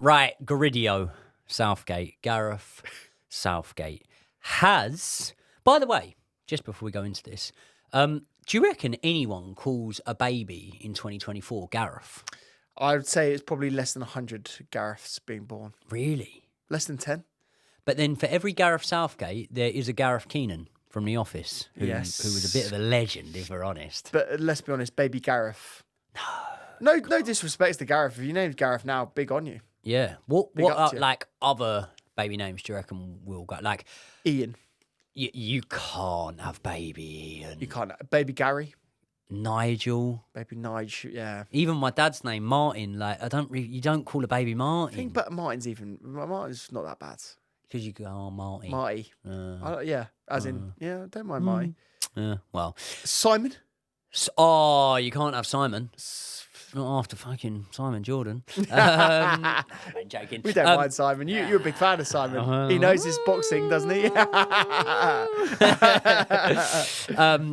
Right, Gareth Southgate has... By the way, just before we go into this, do you reckon anyone calls a baby in 2024 Gareth? I would say it's probably less than 100 Gareths being born. Really? Less than 10. But then for every Gareth Southgate, there is a Gareth Keenan from The Office, who was a bit of a legend, if we're honest. But let's be honest, baby Gareth. No disrespect to Gareth. If your name's Gareth now, big on you. Yeah. What like other baby names do you reckon will go? Like Ian. You can't have baby Ian. You can't. Baby Gary. Nigel. Baby Nigel, yeah. Even my dad's name, Martin. Like you don't call a baby Martin. I think, but Martin's not that bad. Because you go, oh, Marty. Marty. Yeah, don't mind Marty. Yeah, well. Simon. You can't have Simon. Not after fucking Simon Jordan. I'm joking. We don't mind Simon. You're a big fan of Simon. He knows his boxing, doesn't he?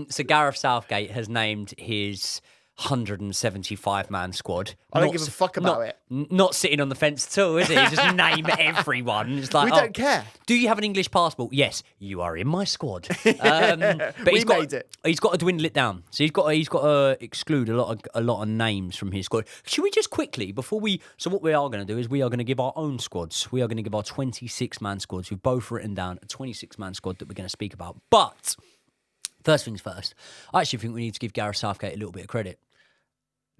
So Gareth Southgate has named his 175-man squad. I don't give a fuck about it. Not sitting on the fence at all, is he? Just name everyone. It's like, we don't care. Do you have an English passport? Yes, you are in my squad. But He's got to dwindle it down. So he's got to exclude a lot of names from his squad. Should we just quickly So what we are going to do is we are going to give our own squads. We are going to give our 26-man squads. We've both written down a 26-man squad that we're going to speak about. But first things first, I actually think we need to give Gareth Southgate a little bit of credit.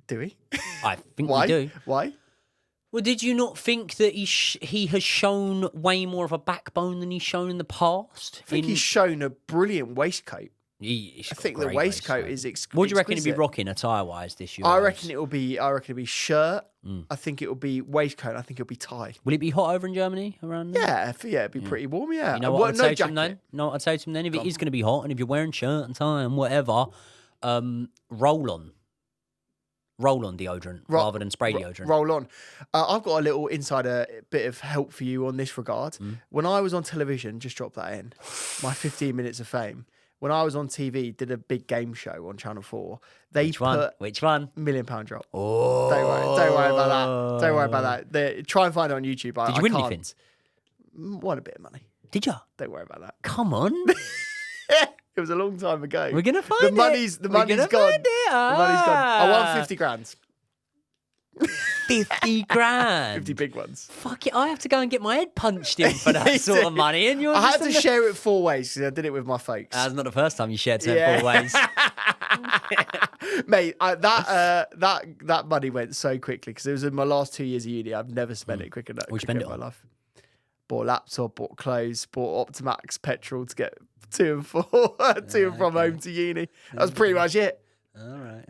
Do we? I think we do. Why? Well, did you not think that he has shown way more of a backbone than he's shown in the past? I think he's shown a brilliant waistcoat. I think the waistcoat is exquisite. What do you reckon he'll be rocking attire-wise this year? I reckon it'll be shirt. I think it'll be waistcoat. I think it'll be tie. Will it be hot over in Germany around there? Yeah, it'd be pretty warm, yeah. You know what I'd say to him then? I'd say to him then, if it is going to be hot and if you're wearing shirt and tie and whatever, roll on deodorant rather than spray deodorant. Roll on. I've got a little insider bit of help for you on this regard. When I was on television, just drop that in, my 15 minutes of fame. When I was on TV, did a big game show on Channel 4. Which one? £1 million drop. Oh. Don't worry about that. Don't worry about that. Try and find it on YouTube. Did you win anything? Won a bit of money. Did you? Don't worry about that. Come on. It was a long time ago. We're going to find the it. Money's gone. The money's gone. I won 50 grand. 50 grand. 50 big ones. Fuck it, I have to go and get my head punched in for that sort of money. And I had to share it 4 ways because I did it with my folks. That's not the first time you shared 4 ways. Mate, that money went so quickly because it was in my last 2 years of uni. I've never spent it quicker in my life. Bought a laptop, bought clothes, bought Optimax petrol to get to and from home to uni. That was pretty much it. All right.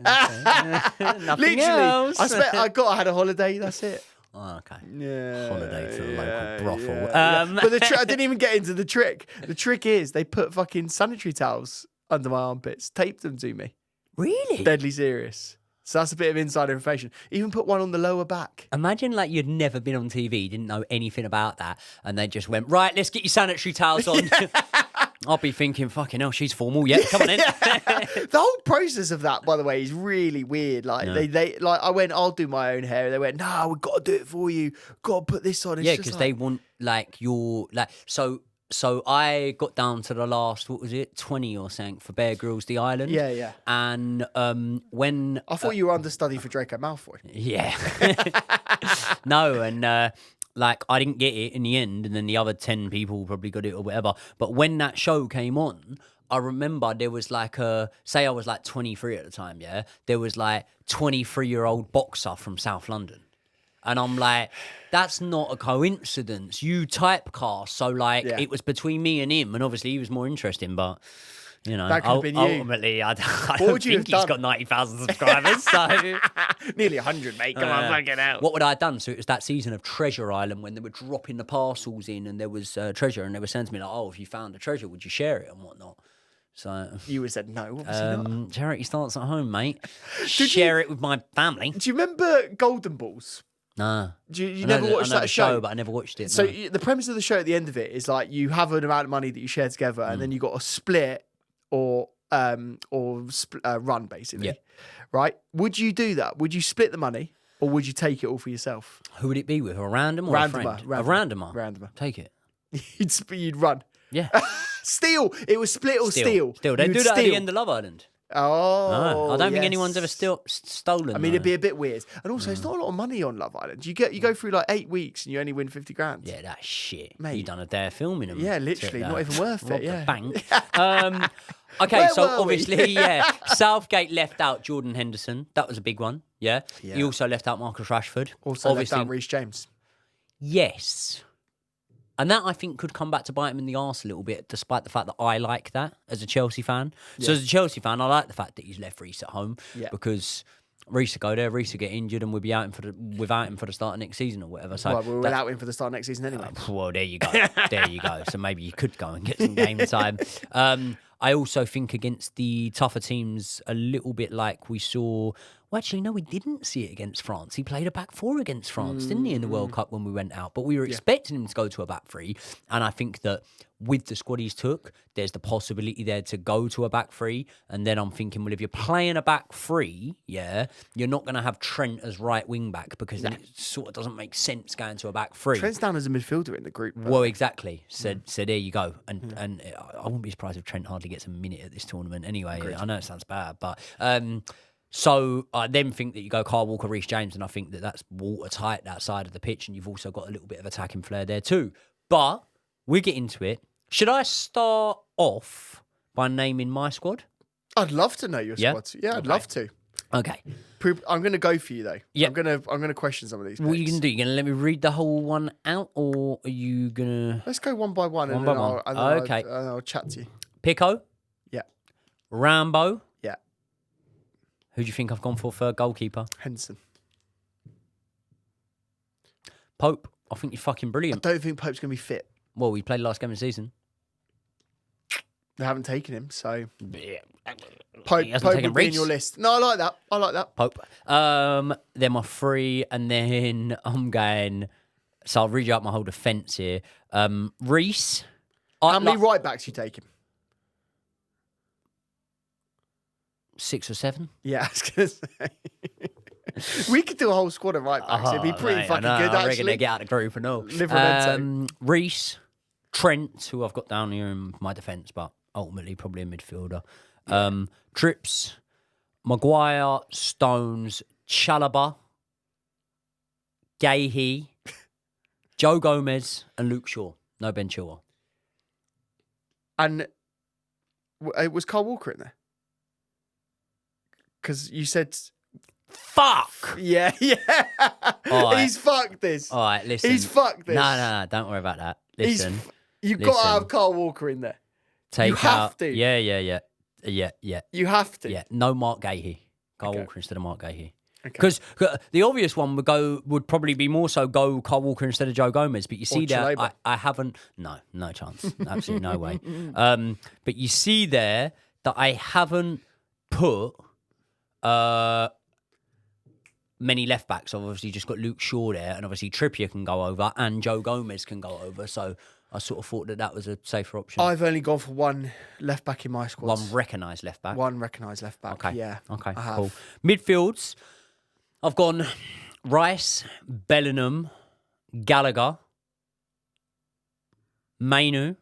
Okay. Nothing else. I had a holiday. That's it. Oh, okay. Yeah. Holiday to the local brothel. But I didn't even get into the trick. The trick is they put fucking sanitary towels under my armpits, taped them to me. Really? Deadly serious. So that's a bit of insider information. Even put one on the lower back. Imagine like you'd never been on TV, didn't know anything about that, and they just went, right, let's get your sanitary towels on. I'll be thinking, fucking hell, she's formal. Yeah, come on in. The whole process of that, by the way, is really weird. Like they like I went, I'll do my own hair. They went, no, we've got to do it for you. Got to put this on. It's because they want like your like so. So I got down to the last, 20 or something for Bear Grylls, The Island. Yeah. And when... I thought you were understudy for Draco Malfoy. Yeah. No, and like I didn't get it in the end, and then the other 10 people probably got it or whatever. But when that show came on, I remember there was like say I was like 23 at the time, yeah? There was like 23-year-old boxer from South London. And I'm like, that's not a coincidence. You typecast. So, like, It was between me and him. And obviously, he was more interesting. But, you know, that could have been ultimately, I don't think he's got 90,000 subscribers. So nearly 100, mate. Come on, fucking out. What would I have done? So, it was that season of Treasure Island when they were dropping the parcels in and there was treasure. And they were saying to me, like, oh, if you found a treasure, would you share it and whatnot? So you would have said no, obviously not. Charity starts at home, mate. Share it with my family. Do you remember Golden Balls? Nah. You never watched that show? But I never watched it. So no. The premise of the show at the end of it is like you have an amount of money that you share together, and then you got to split or run basically. Yeah. Right? Would you do that? Would you split the money, Or would you take it all for yourself? Who would it be with? A random or a friend? A randomer. Randomer. Take it. You'd run. Yeah. Steal. It was split or steal. Steal. They do that at the end of Love Island. Oh, I don't think anyone's ever stolen. I mean, it'd be a bit weird, and also it's not a lot of money on Love Island. You go through like 8 weeks and you only win 50 grand. Yeah, that's shit. Mate. You done a day of filming them. Yeah, literally, not even worth it. Yeah, the bank. Okay, so obviously, Southgate left out Jordan Henderson. That was a big one. Yeah. He also left out Marcus Rashford. Also obviously, left out Reece James. Yes. And that, I think, could come back to bite him in the arse a little bit, despite the fact that I like that as a Chelsea fan. So as a Chelsea fan, I like the fact that he's left Reece at home because Reece will go there, Reece will get injured, and we'll be without him for the start of next season or whatever. So we're without him for the start of next season anyway. Well, there you go. There you go. So maybe you could go and get some game time. I also think against the tougher teams, a little bit like we saw. Well, actually, no, we didn't see it against France. He played a back four against France, didn't he, in the World Cup when we went out? But we were expecting him to go to a back three. And I think that with the squad he's took, there's the possibility there to go to a back three. And then I'm thinking, well, if you're playing a back three, you're not going to have Trent as right wing back because then it sort of doesn't make sense going to a back three. Trent's down as a midfielder in the group. Well, exactly. So there you go. And I wouldn't be surprised if Trent hardly gets a minute at this tournament anyway. I know it sounds bad, but... So I then think that you go Kyle Walker, Reece James, and I think that that's watertight, that side of the pitch, and you've also got a little bit of attacking flair there too. But we get into it. Should I start off by naming my squad? I'd love to know your squad. Yeah, I'd love to. Okay. I'm going to go for you though. Yeah. I'm going to question some of these. What are you going to do? You going to let me read the whole one out, or are you going to? Let's go one by one. Okay. I'll chat to you. Pico. Yeah. Rambo. Yeah. Who do you think I've gone for third goalkeeper? Henderson. Pope. I think you're fucking brilliant. I don't think Pope's going to be fit. Well, we played last game of the season. They haven't taken him, so... Yeah. Pope would be in your list. No, I like that. Pope. Then my three, and then I'm going... So I'll read you out my whole defence here. Reece. How many right backs you taking? 6 or 7. Yeah, I was going to say. We could do a whole squad of right backs. It'd be pretty fucking good, actually. I reckon they get out of the group and all. Reece, Trent, who I've got down here in my defence, but ultimately probably a midfielder. Trips, Maguire, Stones, Chalobah, Gahey, Joe Gomez, and Luke Shaw. No Ben Chilwell. And was Kyle Walker in there? Because you said... Fuck! Yeah. Right. He's fucked this. All right, listen. He's fucked this. No, don't worry about that. Listen. You've got to have Kyle Walker in there. You have to. Yeah. You have to. Yeah, no Mark Gahey. Kyle Walker instead of Mark Gahey. Because the obvious one would probably be more so go Kyle Walker instead of Joe Gomez. But you see there, I haven't... No chance. Absolutely no way. But you see there that I haven't put... many left backs. I've obviously just got Luke Shaw there, and obviously Trippier can go over, and Joe Gomez can go over. So I sort of thought that was a safer option. I've only gone for one left back in my squad. One recognised left back. Okay. Yeah. Okay. Cool. Midfields. I've gone Rice, Bellingham, Gallagher, Mainu,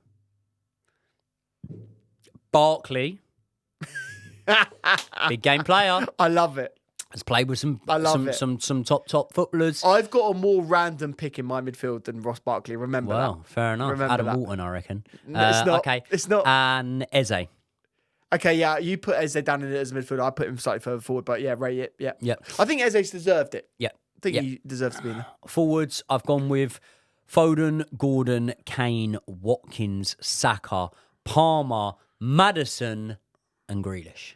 Barkley. Big game player. I love it. Has played with some top footballers. I've got a more random pick in my midfield than Ross Barkley. Remember that. Well, fair enough. Adam Walton, I reckon. It's not. Okay. It's not. And Eze. Okay, yeah, you put Eze down in it as a midfielder. I put him slightly further forward, but yeah, rate it. Yeah. Yep. I think Eze's deserved it. Yeah. I think he deserves to be in there. Forwards, I've gone with Foden, Gordon, Kane, Watkins, Saka, Palmer, Maddison, and Grealish.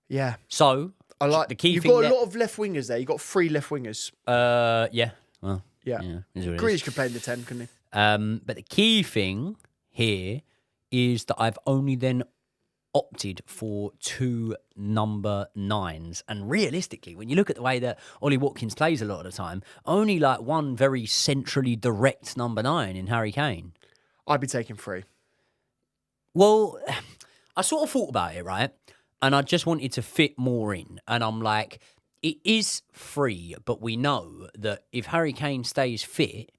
Yeah. So I like the key. You've got a lot of left wingers there. You've got 3 left wingers. Yeah. Well. Yeah. Grealish could play in the 10, couldn't he? But the key thing here is that I've only then opted for 2 number 9s. And realistically, when you look at the way that Ollie Watkins plays a lot of the time, only like one very centrally direct number 9 in Harry Kane. I'd be taking 3. Well, I sort of thought about it, right? And I just wanted to fit more in. And I'm like, it is free, but we know that if Harry Kane stays fit,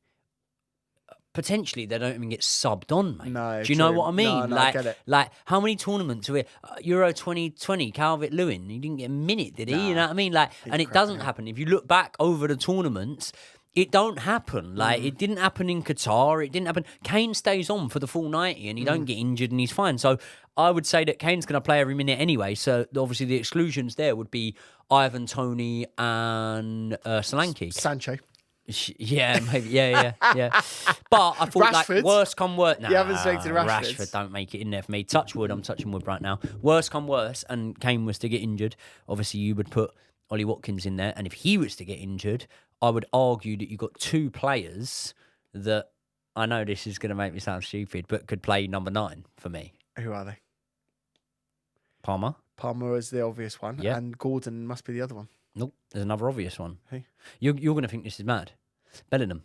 potentially they don't even get subbed on, mate. No, do you know true. what I mean? No, like, I get it. Like, how many tournaments are we? Euro 2020, Calvert-Lewin, he didn't get a minute, did he? Nah, you know what I mean? Like, and it doesn't happen. If you look back over the tournaments, it don't happen. Like, it didn't happen in Qatar. It didn't happen. Kane stays on for the full 90 and he don't get injured and he's fine. So I would say that Kane's going to play every minute anyway. So obviously the exclusions there would be Ivan Toney and Solanke. Sancho. Yeah, maybe. Yeah. But I thought, Rashford. like, worst come worst. Nah, You haven't selected Rashford. Rashford, don't make it in there for me. Touch wood, I'm touching wood right now. Worst come worst, and Kane was to get injured, obviously you would put Ollie Watkins in there. And if he was to get injured, I would argue that you've got two players that, I know this is going to make me sound stupid, but could play number 9 for me. Who are they? Palmer. Palmer is the obvious one, Yeah. and Gordon must be the other one. Nope, there's another obvious one. Who? You're going to think this is mad. Bellingham.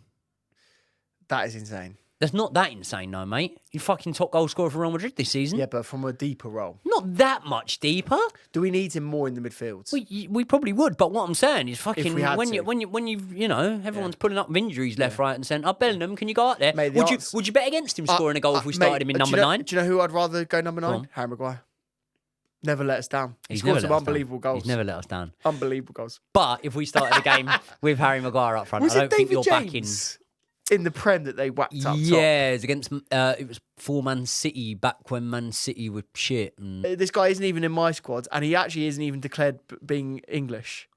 That is insane. That's not that insane, though, mate. You fucking top goal scorer for Real Madrid this season. Yeah, but from a deeper role. Not that much deeper. Do we need him more in the midfield? We probably would, but what I'm saying is fucking we had when to. you know everyone's pulling up with injuries left, right, and centre. Bellingham, can you go out there? Mate, the Would you bet against him scoring a goal if we started him in number 9? Do you know who I'd rather go number Go 9? on. Harry Maguire. Never let us down. He He's scored never some let us down. unbelievable goals. He's never let us down. Unbelievable goals. But if we started a game with Harry Maguire up front, Was I it don't think David you're James in the Prem that they whacked up top? Yeah, it's against it was for Man City back when Man City were shit. And This guy isn't even in my squad, and he actually isn't even declared being English.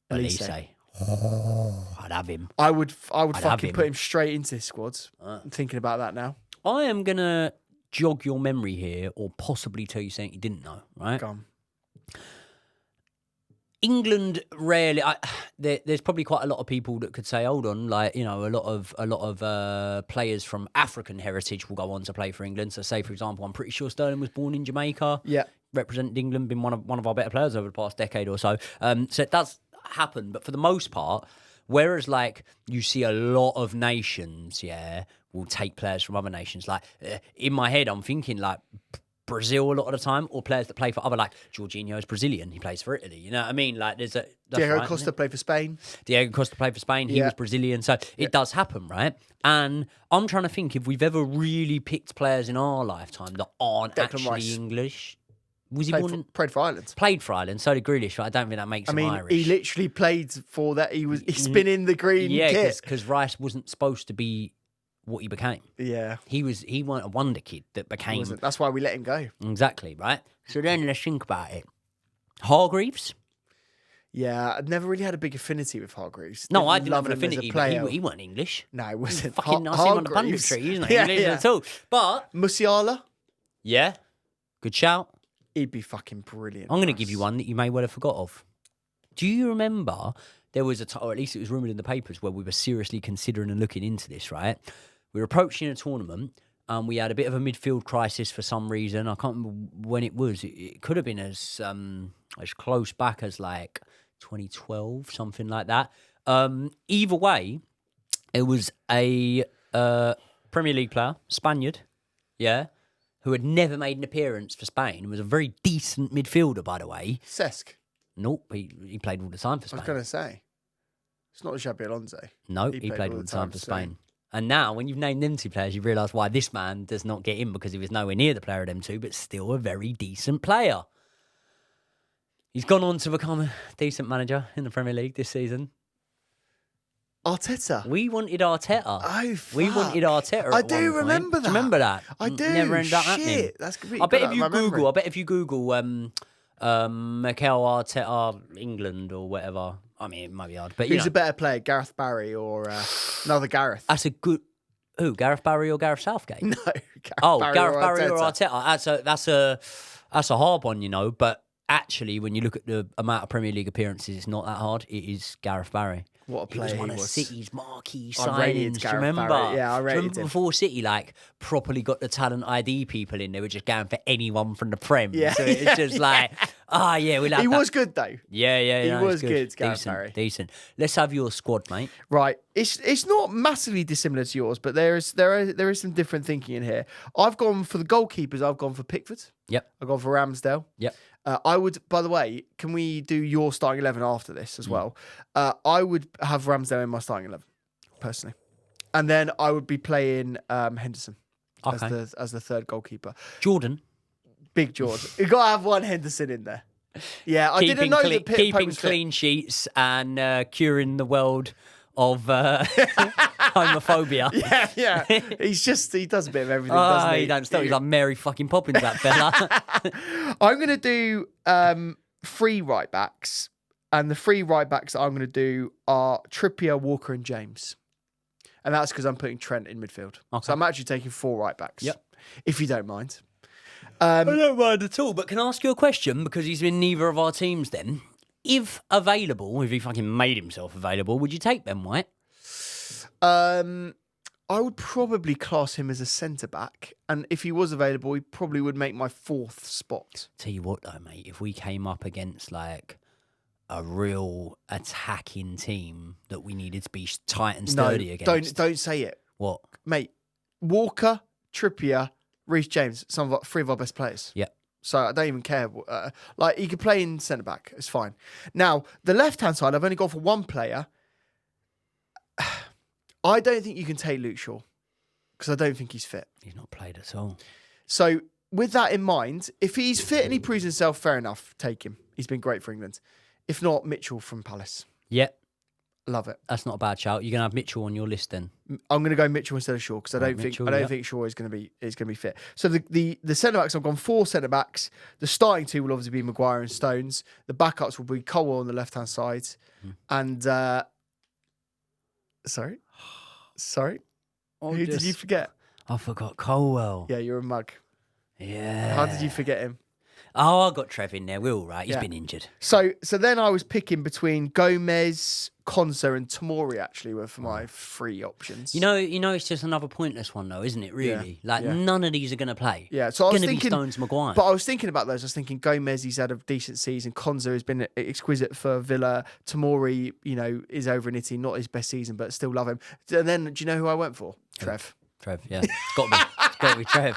Elise. Oh, I'd have him. I would have fucking him. put him straight into his squads. I'm thinking about that now. I am gonna jog your memory here, or possibly tell you something you didn't know. Right? Go on. England rarely. There's probably quite a lot of people that could say, "Hold on," like a lot of players from African heritage will go on to play for England. So, say for example, I'm pretty sure Sterling was born in Jamaica. Yeah, represented England, been one of our better players over the past decade or so. So it does happen, but for the most part, whereas like you see a lot of nations, will take players from other nations. Like in my head, I'm thinking like Brazil a lot of the time, or players that play for other, like Jorginho is Brazilian, he plays for Italy. You know what I mean? Like there's Diego Costa played for Spain. Diego Costa played for Spain. He was Brazilian, so it does happen, right? And I'm trying to think if we've ever really picked players in our lifetime that aren't Declan actually Rice. English. Was he born? Played for Ireland. Played for Ireland. So did Grealish. But I don't think that makes him Irish. He literally played for that. He's been in the green kit. because Rice wasn't supposed to be what he became. Yeah, He wasn't a wonder kid that became. that's why we let him go. Exactly, right? So then let's think about it. Hargreaves? Yeah, I've never really had a big affinity with Hargreaves. No, I didn't love have an him as a affinity, but player. he wasn't English. No, he wasn't. Fucking, I see him on the punditry, isn't he? Yeah, English at all. But, Musiala, yeah, good shout. he'd be fucking brilliant. I'm going to for give us. you one that you may well have forgot of. Do you remember there was or at least it was rumoured in the papers, where we were seriously considering and looking into this, right? We were approaching a tournament and we had a bit of a midfield crisis for some reason. I can't remember when it was. It could have been as close back as like 2012, something like that. Either way, it was a Premier League player, Spaniard, who had never made an appearance for Spain. Was a very decent midfielder, by the way. Cesc. Nope, he played all the time for I Spain. was going to say. It's not Xabi Alonso. No, he played all the time for Spain. And now, when you've named them two players, you realise why this man does not get in, because he was nowhere near the player of them two, but still a very decent player. He's gone on to become a decent manager in the Premier League this season. Arteta. We wanted Arteta. Oh, fuck. We wanted Arteta. I at do one point. remember Do you remember that? I do. Never ended up happening. Shit, that's completely I bet gone if you out of my Google, memory. Mikel Arteta England or whatever. I mean, it might be hard, but Who's a better player, Gareth Barry or another Gareth? that's a good. Who? Gareth Barry or Gareth Southgate? No, Gareth Barry or Arteta. That's a hard one, But actually, when you look at the amount of Premier League appearances, it's not that hard. It is Gareth Barry. What a player He was one he of was. City's marquee I rated signings. Do you Gareth remember? Barry. Yeah, I Do you rated remember him. before City properly got the talent ID people in, they were just going for anyone from the Prem. Yeah, So it's just we like He was good though. Yeah. He no, was it's good, Gareth Barry. Decent. Let's have your squad, mate. Right, it's not massively dissimilar to yours, but there is some different thinking in here. I've gone for the goalkeepers. I've gone for Pickford. Yep. I've gone for Ramsdale. Yep. I would, by the way, can we do your starting 11 after this as well? I would have Ramsdale in my starting 11, personally. And then I would be playing Henderson as the third goalkeeper. Jordan. Big Jordan. You've got to have one Henderson in there. Yeah, I didn't know that keeping clean sheets and curing the world of homophobia. Yeah. He does a bit of everything, doesn't he? He don't stop. He's like Mary fucking Poppins, that fella. I'm going to do 3 right backs. And the 3 right backs that I'm going to do are Trippier, Walker and James. And that's because I'm putting Trent in midfield. Okay. So I'm actually taking 4 right backs. Yep. If you don't mind. I don't mind at all, but can I ask you a question? Because he's in neither of our teams then. If available, if he fucking made himself available, would you take Ben White? I would probably class him as a centre-back. And if he was available, he probably would make my 4th spot. Tell you what though, mate, if we came up against like a real attacking team that we needed to be tight and sturdy against. Don't say it. What? Mate, Walker, Trippier, Reece James, 3 of our best players. Yeah. So I don't even care. Like, he could play in centre-back. It's fine. Now, the left-hand side, I've only gone for 1 player. I don't think you can take Luke Shaw because I don't think he's fit. He's not played at all. So with that in mind, if he's fit and he proves himself, fair enough, take him. He's been great for England. If not, Mitchell from Palace. Yeah. Love it. That's not a bad shout. You're gonna have Mitchell on your list then. I'm gonna go Mitchell instead of Shaw because I don't think Shaw is gonna be fit. So the centre backs, I've gone 4 centre backs. The starting 2 will obviously be Maguire and Stones. The backups will be Colwell on the left hand side, and sorry, who did you forget? I forgot Colwell. Yeah, you're a mug. Yeah. How did you forget him? Oh, I got Trev in there. We're all right. He's been injured. So then I was picking between Gomez, Konsa, and Tomori. Actually, were for my 3 options. You know, it's just another pointless one, though, isn't it? Really, none of these are going to play. Yeah, so I was thinking Stones, Maguire. But I was thinking about those. I was thinking Gomez, he's had a decent season. Konsa has been exquisite for Villa. Tomori, is over in Italy, not his best season, but still love him. And then, do you know who I went for? Trev, yeah, it's got to be Trev.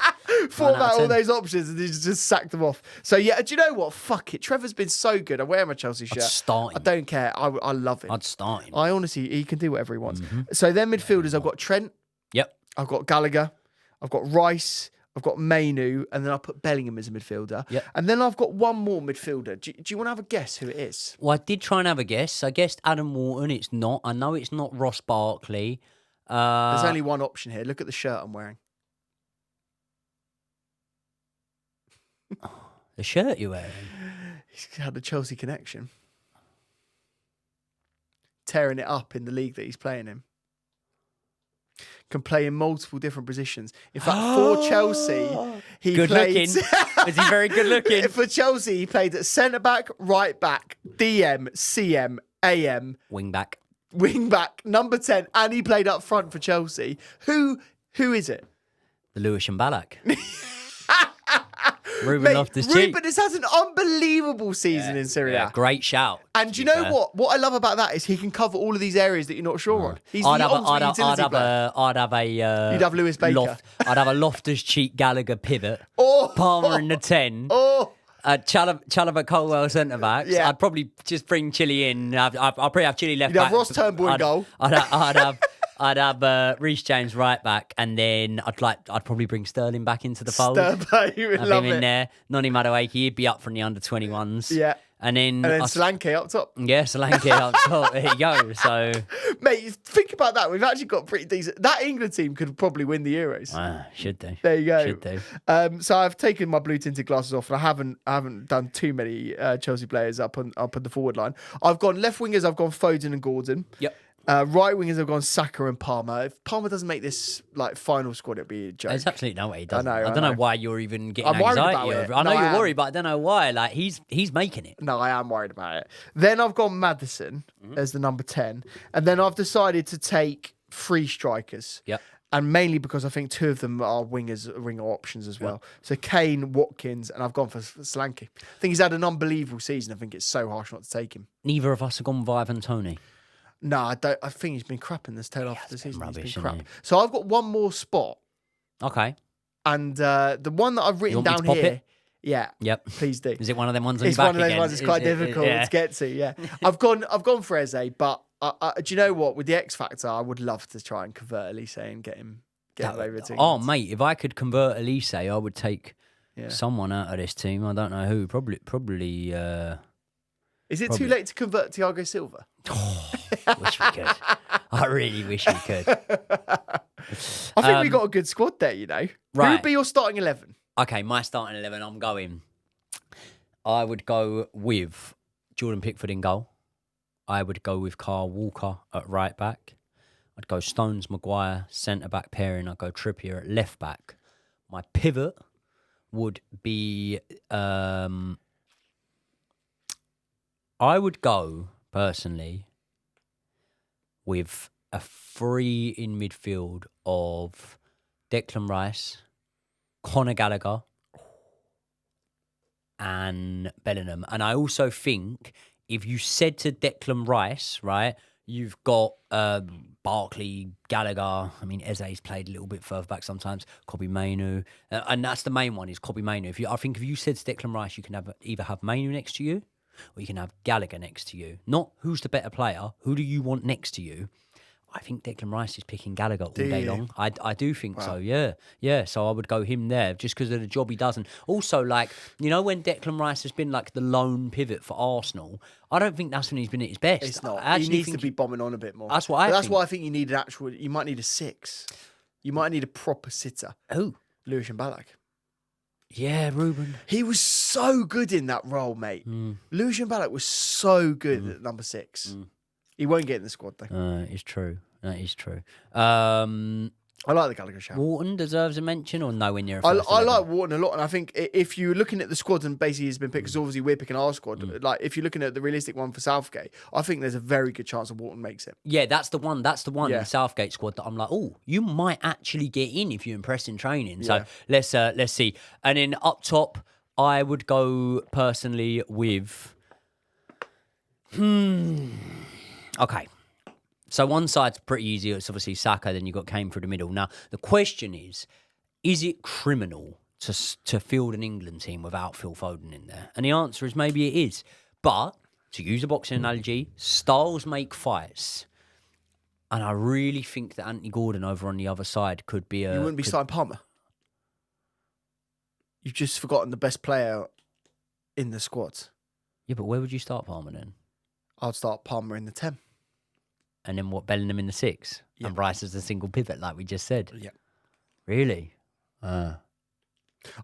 Thought about all those options and he's just sacked them off. So yeah, do you know what? Fuck it. Trevor's been so good. I wear my Chelsea shirt. I'd start him. I don't care. I love him. I'd start him. I honestly, he can do whatever he wants. So then midfielders, I've got Trent. Yep. I've got Gallagher. I've got Rice. I've got Mainu. And then I'll put Bellingham as a midfielder. Yep. And then I've got one more midfielder. Do you want to have a guess who it is? Well, I did try and have a guess. I guessed Adam Wharton. It's not. I know it's not Ross Barkley. There's only one option here. Look at the shirt I'm wearing. The shirt you're wearing? He's had a Chelsea connection. Tearing it up in the league that he's playing in. Can play in multiple different positions. In fact, for Chelsea, he good played... looking. Is he very good looking? For Chelsea, he played at centre-back, right-back, DM, CM, AM. Wing-back, number 10, and he played up front for Chelsea. Who is it? The Lewis and Ballack. Ruben Loftus-Cheek. Ruben has had an unbelievable season in Serie A. Great shout. And do you know what? What I love about that is he can cover all of these areas that you're not sure on. He's I'd have a you'd have Lewis Baker. I'd have a Loftus-Cheek Gallagher pivot. Oh, Palmer in the 10. Oh. Chalobah Colwell centre backs. Yeah. I'd probably just bring Chile in. I'd probably have Chile left back. You'd have Ross Turnbull in goal. I'd have Reece James right back, and then I'd probably bring Sterling back into the fold. You would love him in there. Noni Madueke, he'd be up from the under-21s. Yeah. And then Solanke up top. Yeah, Solanke up top. There you go. So, mate, think about that. We've actually got pretty decent. That England team could probably win the Euros. Should do. There you go. Should do. So I've taken my blue tinted glasses off, and I haven't done too many Chelsea players up on the forward line. I've gone left wingers. I've gone Foden and Gordon. Yep. Right wingers have gone Saka and Palmer. If Palmer doesn't make this final squad, it'd be a joke. There's absolutely no way he doesn't. I don't know why you're even getting I'm anxiety over it. I know you're worried, but I don't know why. Like he's making it. No, I am worried about it. Then I've gone Maddison as the number 10, and then I've decided to take 3 strikers. Yep. And mainly because I think 2 of them are winger options as well. Yep. So Kane, Watkins, and I've gone for Solanke. I think he's had an unbelievable season. I think it's so harsh not to take him. Neither of us have gone with Ivan Toney. No, I don't. I think he's been crap in this tail off the season. Rubbish, he's been crap. So I've got one more spot. Okay. And the one that I've written down here. Yeah. Yep. Please do. Is it one of them ones on It's your back one of those again? ones that's quite difficult to get to. Yeah. I've gone for Eze, but do you know what? With the X Factor, I would love to try and convert Elise and get him over to England. Oh, mate, if I could convert Elise, I would take someone out of this team. I don't know who. Probably. Is it too late to convert Thiago Silva? Oh, wish we could. I really wish we could. I think we got a good squad there, you know. Right. Who would be your starting 11? Okay, my starting 11, I would go with Jordan Pickford in goal. I would go with Carl Walker at right back. I'd go Stones, Maguire, centre-back pairing. I'd go Trippier at left back. My pivot would be... I would go, personally, with a three in midfield of Declan Rice, Conor Gallagher, and Bellingham. And I also think if you said to Declan Rice, right, you've got Barkley, Gallagher. I mean, Eze's played a little bit further back sometimes. Kobbie Mainoo. And that's the main one, is Kobbie Mainoo. I think if you said to Declan Rice, you can either have Mainoo next to you or you can have Gallagher next to you. Not who's the better player. Who do you want next to you? I think Declan Rice is picking Gallagher all day long. I do think so, yeah. Yeah, so I would go him there just because of the job he does. And also, like, you know, when Declan Rice has been like the lone pivot for Arsenal, I don't think that's when he's been at his best. It's not. He needs to be bombing on a bit more. That's what I think. That's why I think you need you might need a 6. You might need a proper sitter. Who? Lewis Mbalak. Yeah, Ruben. He was so good in that role, mate. Lewis Mbalak was so good at number 6. He won't get in the squad, though. It's true. That is true. I like the Gallagher shout. Wharton deserves a mention or nowhere near a I first 11? like Wharton a lot, and I think if you're looking at the squad and basically he's been picked, because obviously we're picking our squad, like if you're looking at the realistic one for Southgate, I think there's a very good chance that Wharton makes it. Yeah, that's the one. That's the one in the Southgate squad that I'm like, oh, you might actually get in if you impress in training. So let's see. And then up top, I would go personally with. Okay. So one side's pretty easy. It's obviously Saka. Then you've got Kane through the middle. Now, the question is it criminal to field an England team without Phil Foden in there? And the answer is maybe it is. But, to use a boxing analogy, styles make fights. And I really think that Anthony Gordon over on the other side could be a... You wouldn't be starting Palmer? You've just forgotten the best player in the squad. Yeah, but where would you start Palmer then? I'd start Palmer in the 10. And then what, Bellingham in the 6? Yeah. And Rice as a single pivot, like we just said? Yeah. Really? I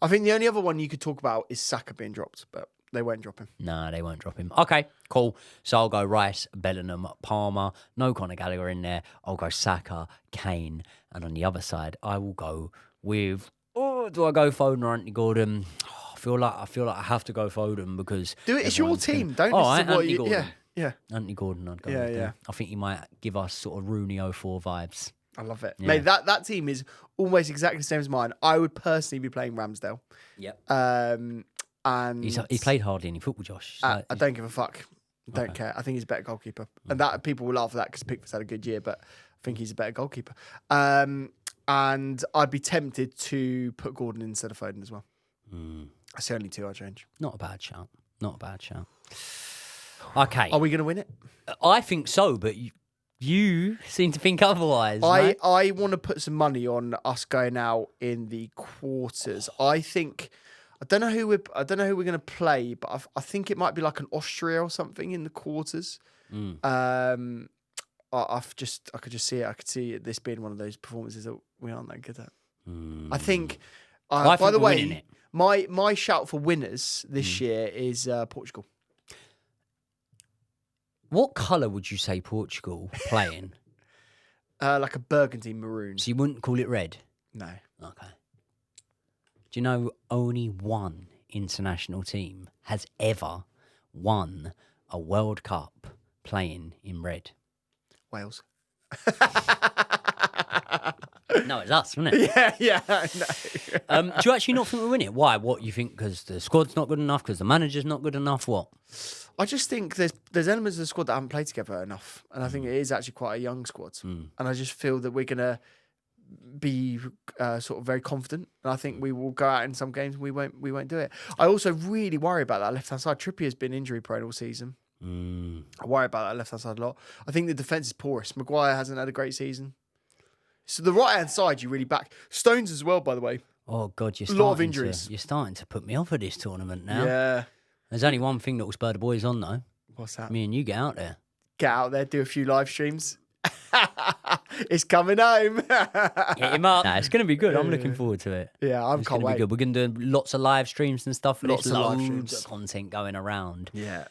think the only other one you could talk about is Saka being dropped, but they won't drop him. No, they won't drop him. Okay, cool. So I'll go Rice, Bellingham, Palmer, no Conor Gallagher in there. I'll go Saka, Kane, and on the other side, I will go with... Oh, do I go Foden or Anthony Gordon? Oh, I feel like I have to go Foden because... Do it. It's your team. Don't listen to what Anthony Gordon. Yeah. Anthony Gordon, I'd go Yeah, with yeah. him. I think he might give us sort of Rooney 04 vibes. I love it. Yeah. Mate, that team is almost exactly the same as mine. I would personally be playing Ramsdale. Yep. And he played hardly any football, Josh. I don't give a fuck. Don't care. I think he's a better goalkeeper. And that people will laugh at that because Pickford's had a good year, but I think he's a better goalkeeper. And I'd be tempted to put Gordon instead of Foden as well. That's the only 2 I change. Not a bad shout. Okay. Are we going to win it? I think so, but you seem to think otherwise. I want to put some money on us going out in the quarters. I don't know who we're going to play, but I think it might be like an Austria or something in the quarters. I could just see it. I could see this being one of those performances that we aren't that good at. I think. By the way, my shout for winners this year is Portugal. What colour would you say Portugal playing? Like a burgundy maroon. So you wouldn't call it red? No. Okay. Do you know only one international team has ever won a World Cup playing in red? Wales. No, it's us, isn't it? Yeah, no. Do you actually not think we'll win it? Why? What, you think because the squad's not good enough, because the manager's not good enough, what? I just think there's elements of the squad that haven't played together enough. And I think it is actually quite a young squad. And I just feel that we're going to be sort of very confident, and I think we will go out in some games and we won't do it. I also really worry about that left hand side. Trippier's been injury prone all season. I worry about that left hand side a lot. I think the defence is porous. Maguire hasn't had a great season. So the right hand side you really back. Stones as well, by the way. Oh God, a lot of injuries. You're starting to put me off of this tournament now. Yeah. There's only one thing that will spur the boys on though. What's that? Me and you get out there. Get out there, do a few live streams. It's coming home. Hit him up. Nah, it's going to be good. I'm looking forward to it. Yeah, It's can't gonna wait. be good. We're going to do lots of live streams and stuff. Lots There's of live loads streams. of content going around. Yeah.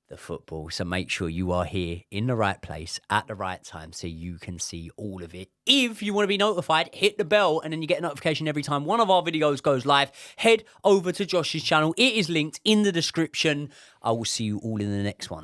The football. So make sure you are here in the right place at the right time so you can see all of it. If you want to be notified, hit the bell and then you get a notification every time one of our videos goes live. Head over to Josh's channel. It is linked in the description. I will see you all in the next one.